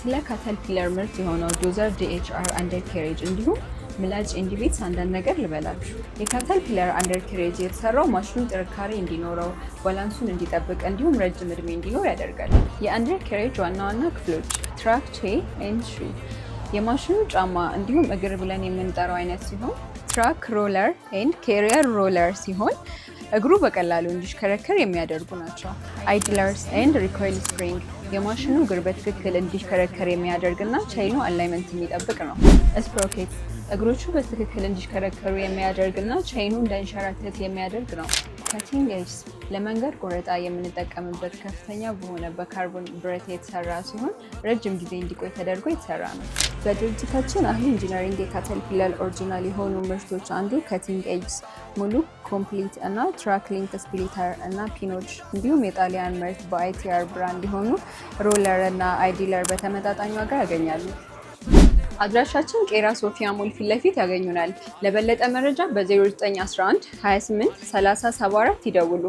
ስለ ካተርፒለር ምርት የሆነው ዶዘር DHR አንደርኬሬጅ እንዲሁም ምላጭ ኢንዲቤትስ አንዳንድ ነገር ልበላችሁ። የካተርፒለር አንደርኬሬጅ የተሰራው ማሽኑ ጥንካሬ እንዲኖረው፣ ባላንሱን እንዲጠብቅ እንዲሁም ረጅም እድሜ እንዲኖር ያደርጋል። የአንደርኬሬጅ ዋና ዋና ክፍሎች ትራክ፣ ቼይ ኤንድ ሽሩ። የማሽኑ ጫማ እንዲሁም እግር ብለን የምንጠራው አይነት ሲሆን ትራክ ሮለር ኤንድ ካሪየር ሮለር ሲሆን እግሩ በቀላሉ እንዲሽከረከር የሚያደርጉ ናቸው። አይድለርስ ኤንድ ሪኮይል ስፕሪንግ የማሽኑ እግር በትክክል እንዲሽከረከር የሚያደርግና ቻይኑ አላይመንት የሚጠብቅ ነው። ስፕሮኬት እግሮቹ በትክክል እንዲሽከረከሩ የሚያደርግና ቻይኑ እንዳይንሸራተት የሚያደርግ ነው። ካቲንግ ኤጅስ ለመንገድ ቆረጣ የምንጠቀምበት ከፍተኛ በሆነ በካርቦን ብረት የተሰራ ሲሆን ረጅም ጊዜ እንዲቆይ ተደርጎ የተሰራ ነው። በድርጅታችን አህሊ ኢንጂነሪንግ የካተርፒለር ኦሪጂናል የሆኑ ምርቶች አንዱ ካቲንግ ኤጅስ፣ ሙሉ ኮምፕሊት እና ትራክ ሊንክ ስፕሊተር እና ፒኖች እንዲሁም የጣሊያን ምርት በአይቲአር ብራንድ የሆኑ ሮለር እና አይዲለር በተመጣጣኝ ዋጋ ያገኛሉ። አድራሻችን ቄራ ሶፊያ ሞል ፊት ለፊት ያገኙናል። ለበለጠ መረጃ በ0911 28 30 74 ይደውሉ።